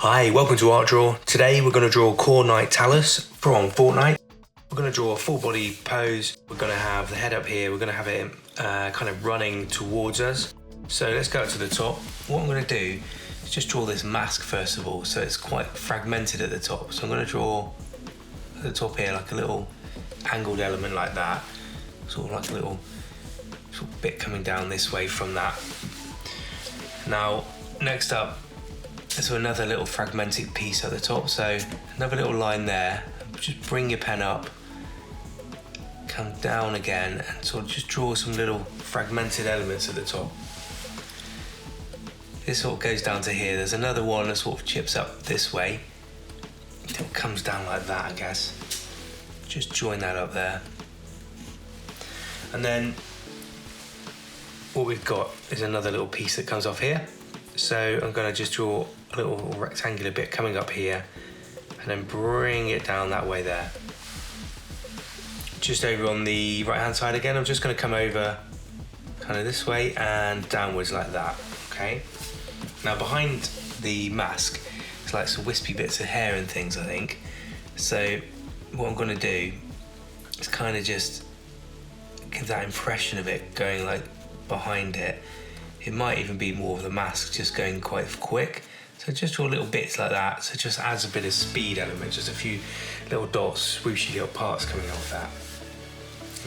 Hi, welcome to Art Draw. Today we're going to draw Core Knight Talus from Fortnite. We're going to draw a full body pose. We're going to have the head up here. We're going to have it kind of running towards us. So let's go up to the top. What I'm going to do is just draw this mask first of all. So it's quite fragmented at the top. So I'm going to draw at the top here like a little angled element like that. Sort of like a little sort of bit coming down this way from that. Now, next up, so another little fragmented piece at the top, so another little line there. Just bring your pen up, come down again, and sort of just draw some little fragmented elements at the top. This sort of goes down to here. There's another one that sort of chips up this way. It comes down like that, I guess. Just join that up there. And then what we've got is another little piece that comes off here. So I'm going to just draw a little rectangular bit coming up here and then bring it down that way there. Just over on the right hand side again, I'm just going to come over kind of this way and downwards like that, okay? Now behind the mask, it's like some wispy bits of hair and things, I think. So what I'm going to do is kind of just give that impression of it going like behind it. It might even be more of the mask just going quite quick. So just draw little bits like that. So it just adds a bit of speed element, just a few little dots, swooshy little parts coming off that.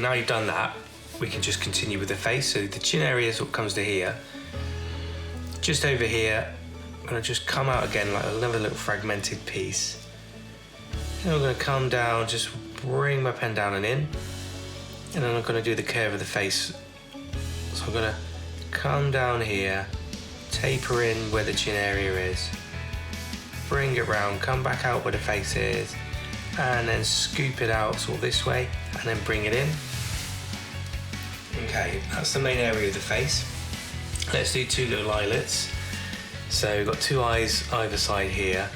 Now you've done that, we can just continue with the face. So the chin area sort of comes to here. Just over here, I'm gonna just come out again like another little fragmented piece. And I'm gonna come down, just bring my pen down and in. And then I'm gonna do the curve of the face. So I'm gonna come down here, taper in where the chin area is, bring it round, come back out where the face is, and then scoop it out sort of this way, and then bring it in. Okay, that's the main area of the face. Let's do two little eyelets. So we've got two eyes either side here.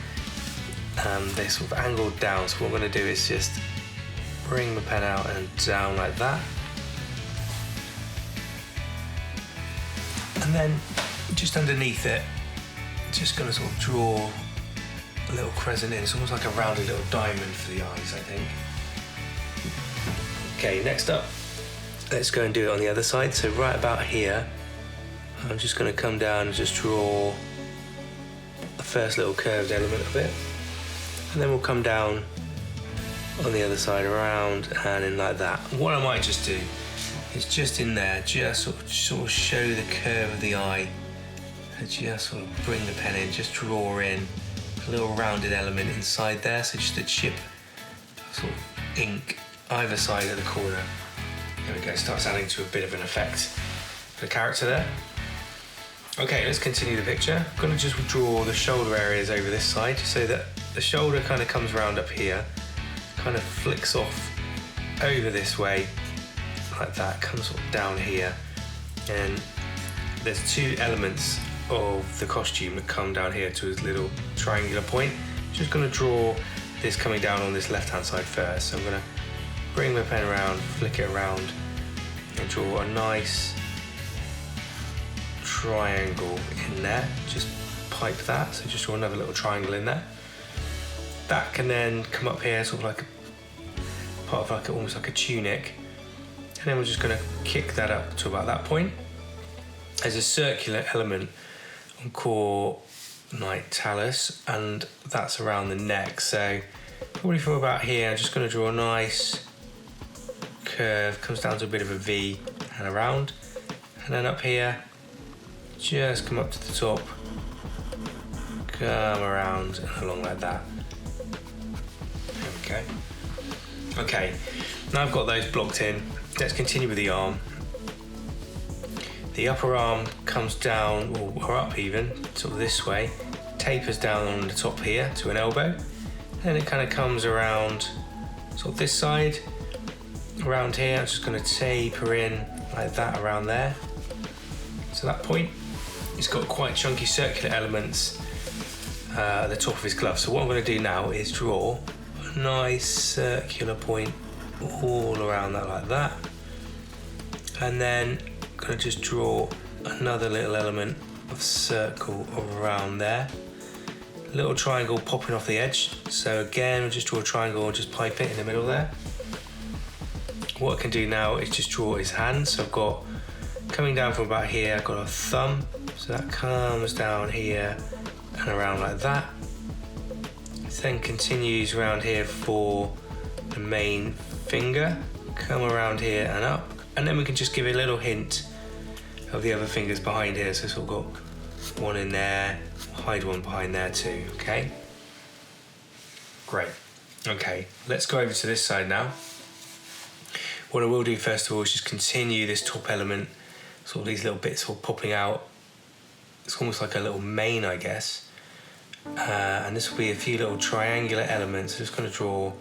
They're sort of angled down, so what I'm going to do is just bring the pen out and down like that. And then just underneath it, just going to sort of draw a little crescent in. It's almost like a rounded little diamond for the eyes, I think. Okay, next up, let's go and do it on the other side. So right about here, I'm just going to come down and just draw the first little curved element of it. And then we'll come down on the other side around and in like that. What I might just do is just in there, just sort of show the curve of the eye, and just sort of bring the pen in, just draw in a little rounded element inside there, so just a chip sort of ink either side of the corner. There we go, starts adding to a bit of an effect for the character there. Okay, let's continue the picture. I'm going to just draw the shoulder areas over this side so that the shoulder kind of comes round up here, kind of flicks off over this way, like that, comes sort of down here, and there's two elements of the costume that come down here to his little triangular point. Just going to draw this coming down on this left hand side first. So I'm going to bring my pen around, flick it around, and draw a nice triangle in there. Just pipe that, so just draw another little triangle in there. That can then come up here, sort of like a part of like almost like a tunic. And then we're just going to kick that up to about that point. There's a circular element on Core Knight Talus, and that's around the neck. So probably from about here, I'm just going to draw a nice curve, comes down to a bit of a V and around. And then up here, just come up to the top, come around and along like that. There we go. Okay, now I've got those blocked in. Let's continue with the arm. The upper arm comes down, or up even, sort of this way, tapers down on the top here to an elbow, and it kind of comes around sort of this side, around here. I'm just going to taper in like that around there. So that point, it's got quite chunky circular elements at the top of his glove. So what I'm going to do now is draw a nice circular point all around that like that, and then I'm going to just draw another little element of circle around there little triangle popping off the edge. So again, we'll just draw a triangle and just pipe it in the middle there. What I can do now is just draw his hand. So I've got, coming down from about here, I've got a thumb. So that comes down here and around like that. It then continues around here for the main finger. Come around here and up. And then we can just give it a little hint of the other fingers behind here. So sort of got one in there, hide one behind there too, okay? Great. Okay, let's go over to this side now. What I will do first of all is just continue this top element, sort of these little bits all popping out. It's almost like a little mane, I guess. And this will be a few little triangular elements. I'm just going to draw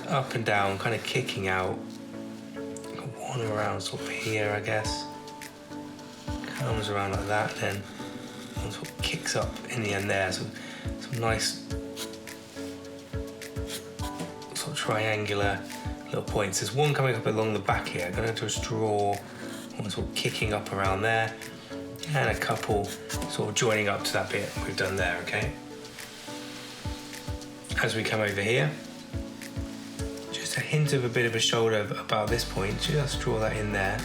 up and down, kind of kicking out. One around sort of here, I guess. Comes around like that, then one sort of kicks up in the end there. So some nice sort of triangular little points. There's one coming up along the back here. I'm going to just draw one sort of kicking up around there, and a couple sort of joining up to that bit we've done there, okay? As we come over here, just a hint of a bit of a shoulder about this point, just draw that in there.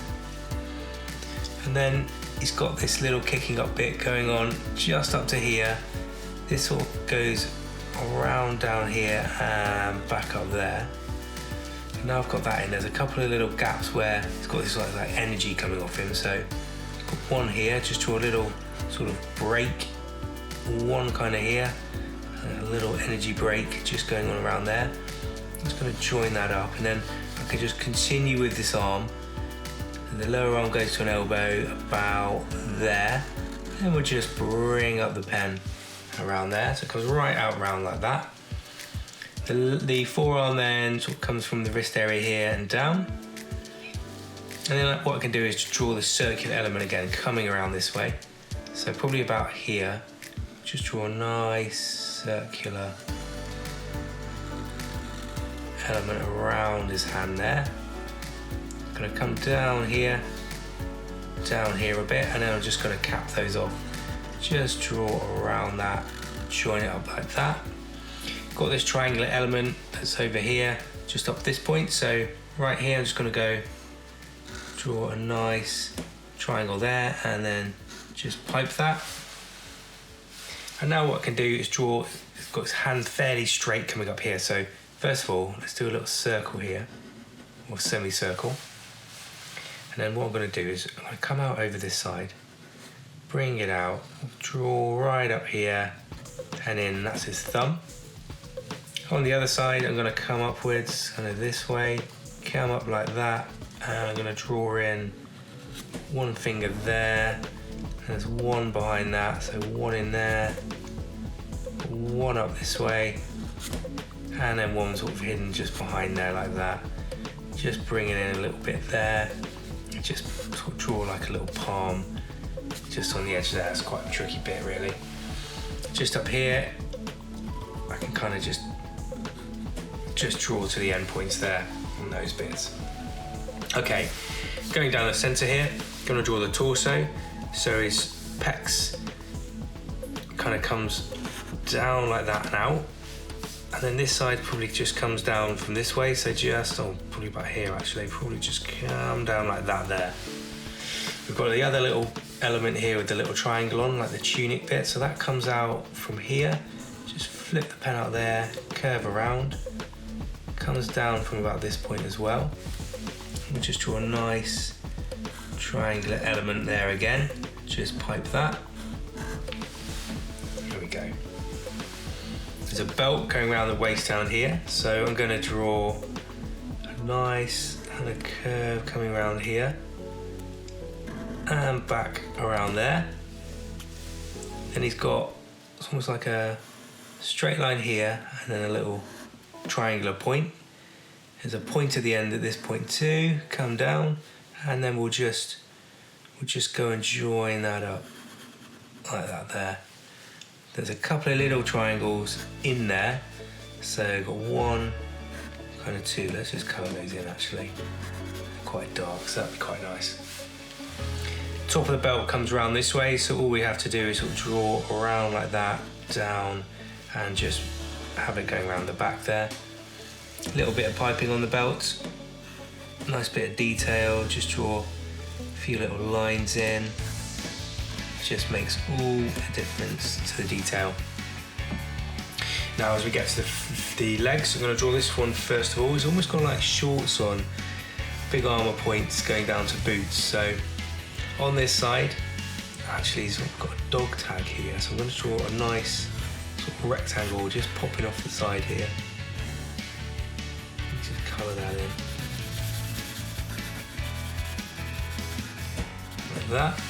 And then he's got this little kicking up bit going on just up to here. This sort of goes around down here and back up there. And now I've got that in, there's a couple of little gaps where it's got this like energy coming off him. So got one here, just draw a little sort of break, one kind of here, and a little energy break just going on around there. I'm just going to join that up, and then I can just continue with this arm. And the lower arm goes to an elbow about there, and we'll just bring up the pen around there, so it comes right out round like that. The forearm then sort of comes from the wrist area here and down. And then what I can do is just draw the circular element again, coming around this way. So probably about here, just draw a nice circular element around his hand there. I'm gonna come down here a bit, and then I'm just gonna cap those off. Just draw around that, join it up like that. Got this triangular element that's over here, just up this point. So right here, I'm just gonna go draw a nice triangle there, and then just pipe that. And now what I can do is draw, it's got his hand fairly straight coming up here. So first of all, let's do a little circle here, or semicircle. And then what I'm going to do is I'm going to come out over this side, bring it out, draw right up here, and in, that's his thumb. On the other side, I'm going to come upwards, kind of this way, come up like that, and I'm going to draw in one finger there, and there's one behind that, so one in there, one up this way, and then one sort of hidden just behind there like that. Just bring it in a little bit there, just sort of draw like a little palm just on the edge there. It's quite a tricky bit really. Just up here, I can kind of just draw to the end points there on those bits. Okay, going down the center here, gonna draw the torso. So his pecs kind of comes down like that and out. And then this side probably just comes down from this way, so just, oh, probably about here actually, probably just come down like that there. We've got the other little element here with the little triangle on, like the tunic bit, so that comes out from here. Just flip the pen out there, curve around, comes down from about this point as well. We'll just draw a nice triangular element there again, just pipe that. There we go. There's a belt going around the waist down here, so I'm going to draw a nice kind of curve coming around here and back around there. Then he's got, it's almost like a straight line here and then a little triangular point. There's a point at the end at this point too, come down, and then we'll just go and join that up like that there. There's a couple of little triangles in there, so I've got one, kind of two. Let's just colour those in actually. They're quite dark, so that'd be quite nice. top of the belt comes around this way, so all we have to do is sort of draw around like that, down, and just have it going around the back there. A little bit of piping on the belt, nice bit of detail, just draw a few little lines in. Just makes all the difference to the detail. Now as we get to the legs, I'm going to draw this one first of all. It's almost got like shorts on, big armour points going down to boots. So on this side, actually he's got a dog tag here, so I'm going to draw a nice sort of rectangle just popping off the side here. Just colour that in. Like that.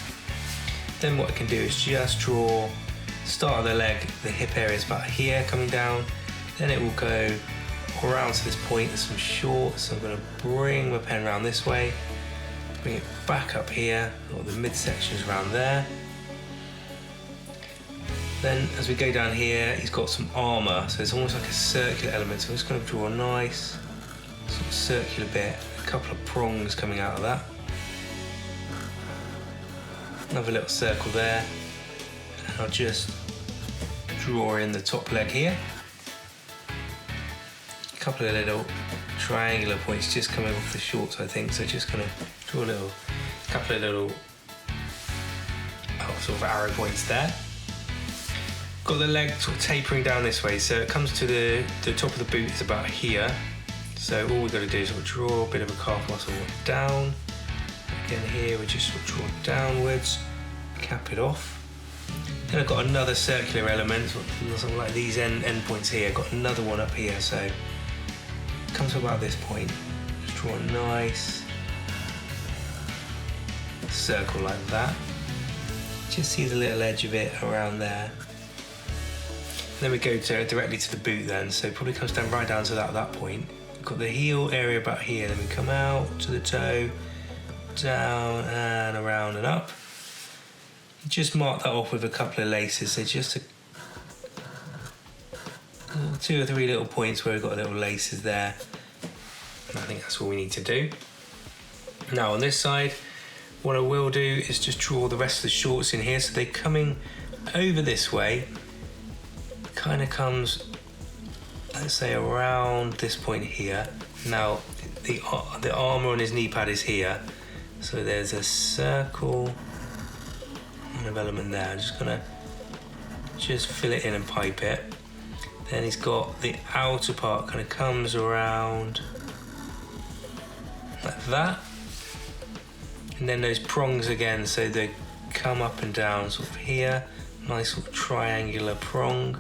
Then what I can do is just draw start of the leg, the hip area is about here coming down, then it will go around to this point, there's some shorts, so I'm going to bring my pen around this way, bring it back up here, or the midsection is around there. Then as we go down here, he's got some armour, so it's almost like a circular element, so I'm just going to draw a nice sort of circular bit, a couple of prongs coming out of that. Another little circle there, and I'll just draw in the top leg here. A couple of little triangular points just coming off the shorts, I think, so just gonna draw a couple of little sort of arrow points there. Got the leg sort of tapering down this way, so it comes to the top of the boot is about here. So all we've got to do is sort of draw a bit of a calf muscle down. Again here we just sort of draw downwards, cap it off. Then I've got another circular element, something like these end points here. I've got another one up here, so it comes to about this point. Just draw a nice circle like that. Just see the little edge of it around there. Then we go directly to the boot then, so it probably comes down right down to that point. We've got the heel area about here, then we come out to the toe, down and around and up. Just mark that off with a couple of laces, so just two or three little points where we've got little laces there. And I think that's all we need to do. Now on this side, what I will do is just draw the rest of the shorts in here, so they're coming over this way, kind of comes, let's say, around this point here. Now the armour on his knee pad is here, so there's a circle of element there. I'm just gonna fill it in and pipe it. Then he's got the outer part kind of comes around like that, and then those prongs again, so they come up and down sort of here, nice sort of triangular prong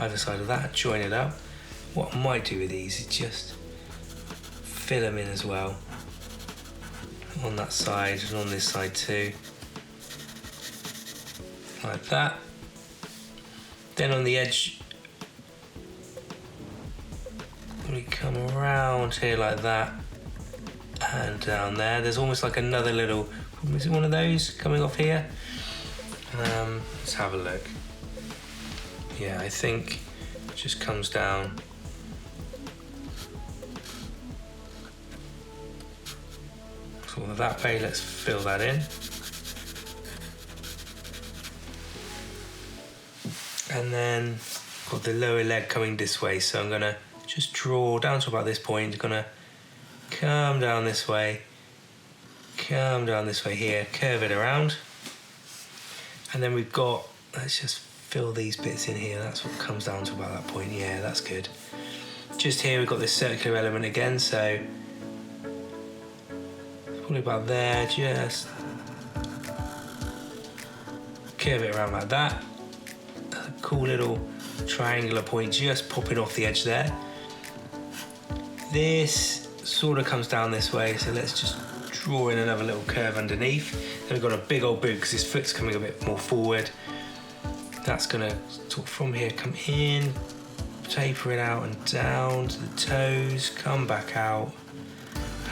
either side of that, join it up. What I might do with these is just fill them in as well on that side and on this side too, like that. Then on the edge we come around here like that and down there. There's almost like another little, is it one of those coming off here? Let's have a look. Yeah, I think it just comes down. Sort of that way, let's fill that in. And then got the lower leg coming this way, so I'm gonna just draw down to about this point, gonna come down this way, come down this way here, curve it around. And then we've got, let's just fill these bits in here, that's what comes down to about that point. Yeah, that's good. Just here we've got this circular element again, so probably about there, just curve it around like that. A cool little triangular point just popping off the edge there. This sort of comes down this way, so let's just draw in another little curve underneath. Then we've got a big old boot because his foot's coming a bit more forward. That's gonna sort of from here come in, taper it out and down to the toes, come back out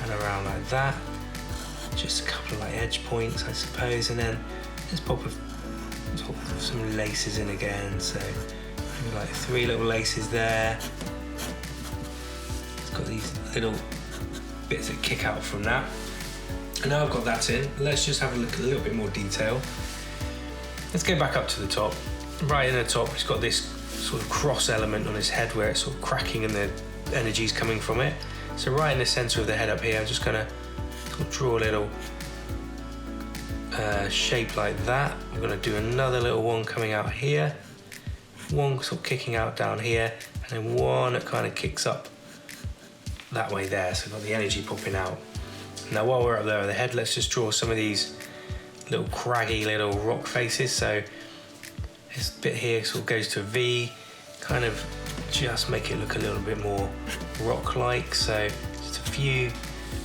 and around like that. Just a couple of like edge points, I suppose, and then let's pop some laces in again. So maybe like 3 little laces there. It's got these little bits that kick out from that. And now I've got that in, let's just have a look at a little bit more detail. Let's go back up to the top. Right in the top, it's got this sort of cross element on his head where it's sort of cracking and the energy's coming from it. So right in the center of the head up here, I'm just gonna sort of draw a little shape like that. I'm gonna do another little one coming out here, one sort of kicking out down here, and then one that kind of kicks up that way there. So I've got the energy popping out. Now while we're up there at the head, let's just draw some of these little craggy little rock faces. So this bit here sort of goes to a V, kind of just make it look a little bit more rock-like. So just a few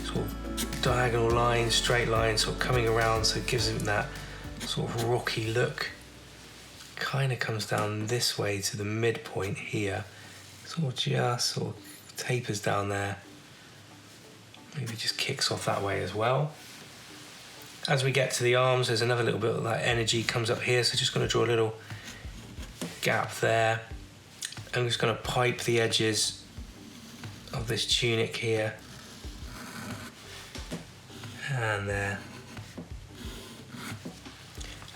sort of diagonal lines, straight lines sort of coming around, so it gives it that sort of rocky look. Kind of comes down this way to the midpoint here, sort of tapers down there. Maybe just kicks off that way as well. As we get to the arms, there's another little bit of that energy comes up here, so just going to draw a little gap there. I'm just going to pipe the edges of this tunic here and there,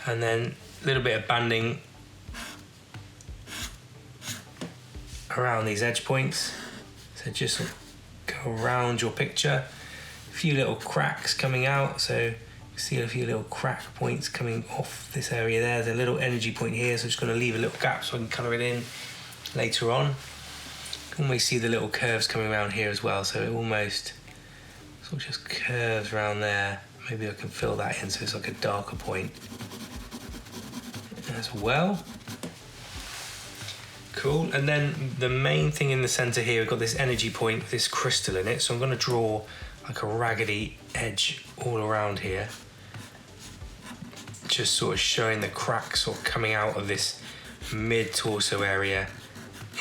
and then a little bit of banding around these edge points. So just go around your picture, a few little cracks coming out, so you see a few little crack points coming off this area there. There's a little energy point here, so I'm just going to leave a little gap so I can colour it in later on. You can almost see the little curves coming around here as well, so it almost sort of just curves around there. Maybe I can fill that in so it's like a darker point as well. Cool, and then the main thing in the center here, we've got this energy point with this crystal in it, so I'm going to draw like a raggedy edge all around here, just sort of showing the cracks sort of coming out of this mid-torso area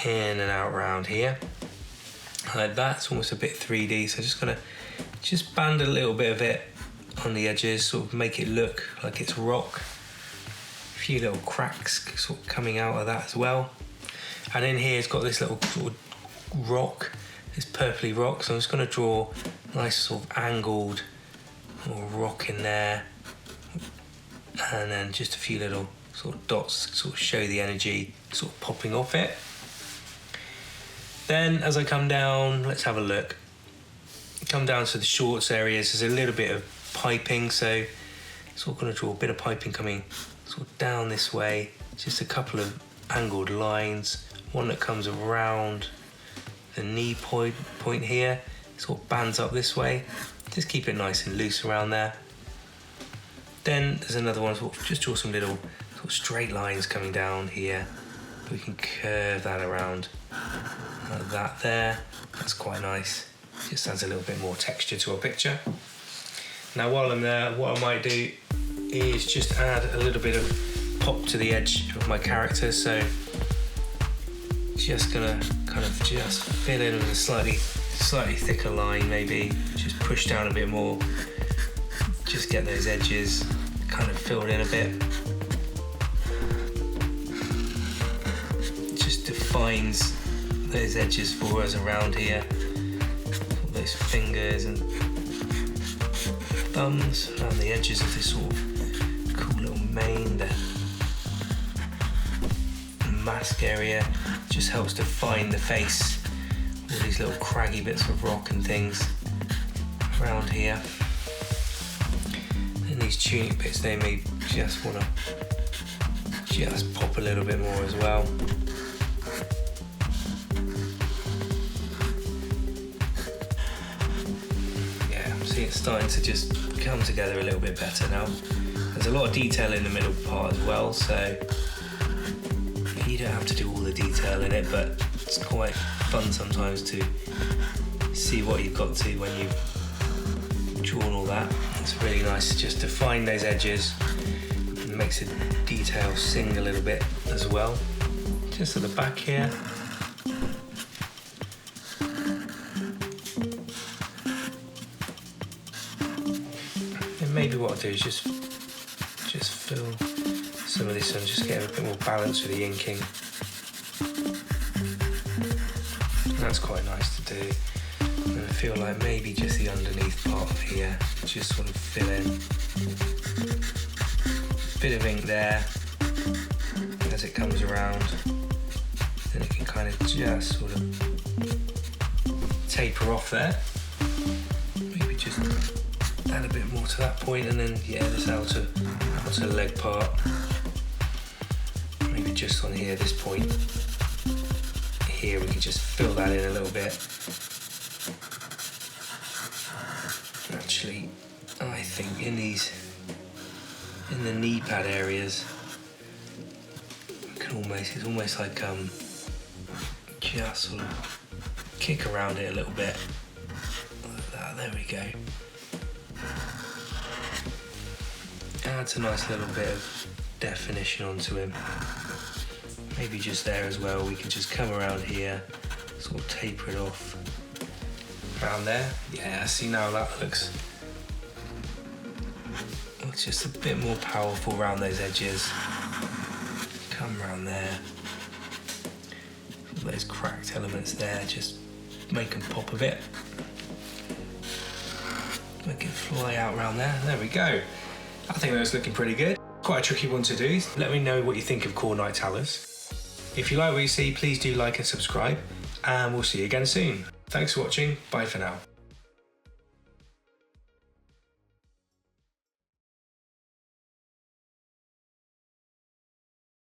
in and out around here. Like that, it's almost a bit 3D, so just going to just band a little bit of it on the edges, sort of make it look like it's rock. A few little cracks sort of coming out of that as well. And in here it's got this little sort of rock, this purpley rock, so I'm just going to draw a nice sort of angled little rock in there, and then just a few little sort of dots sort of show the energy sort of popping off it. Then as I come down, let's have a look. Come down to the shorts areas, there's a little bit of piping, so sort of going to draw a bit of piping coming sort of down this way, just a couple of angled lines, one that comes around the knee point here, sort of bands up this way, just keep it nice and loose around there. Then there's another one, sort of just draw some little sort of straight lines coming down here, we can curve that around like that there. That's quite nice, just adds a little bit more texture to our picture. Now while I'm there, what I might do is just add a little bit of pop to the edge of my character, so just gonna kind of just fill in with a slightly thicker line, maybe just push down a bit more, just get those edges kind of filled in a bit. Just defines those edges for us around here, those fingers and thumbs around the edges of this sort of cool little mane there. Mask area just helps define the face, all these little craggy bits of rock and things around here. And these tunic bits, they may just want to just pop a little bit more as well. Yeah, see it's starting to just come together a little bit better now. There's a lot of detail in the middle part as well, so you don't have to do all the detail in it, but it's quite fun sometimes to see what you've got to when you've drawn all that. It's really nice to just define those edges, and makes the detail sing a little bit as well. Just at the back here. And maybe what I'll do is just fill some of this and just get a bit more balance with the inking. That's quite nice to do. And feel like maybe just the underneath part of here, just sort of fill in. Bit of ink there as it comes around. Then it can kind of just sort of taper off there. Maybe just add a bit more to that point, and then yeah, this outer leg part. Maybe just on here, this point. Here we could just fill that in a little bit. Actually, I think in the knee pad areas, it's almost like just sort of kick around it a little bit. Like that, there we go. Adds a nice little bit of definition onto him. Maybe just there as well, we can just come around here, sort of taper it off. Around there, yeah, see now that looks just a bit more powerful around those edges. Come around there. Those cracked elements there, just make them pop a bit. Make it fly out around there. There we go. I think that's looking pretty good. Quite a tricky one to do. Let me know what you think of Core Knight Talus. If you like what you see, please do like and subscribe, and we'll see you again soon. Thanks for watching. Bye for now.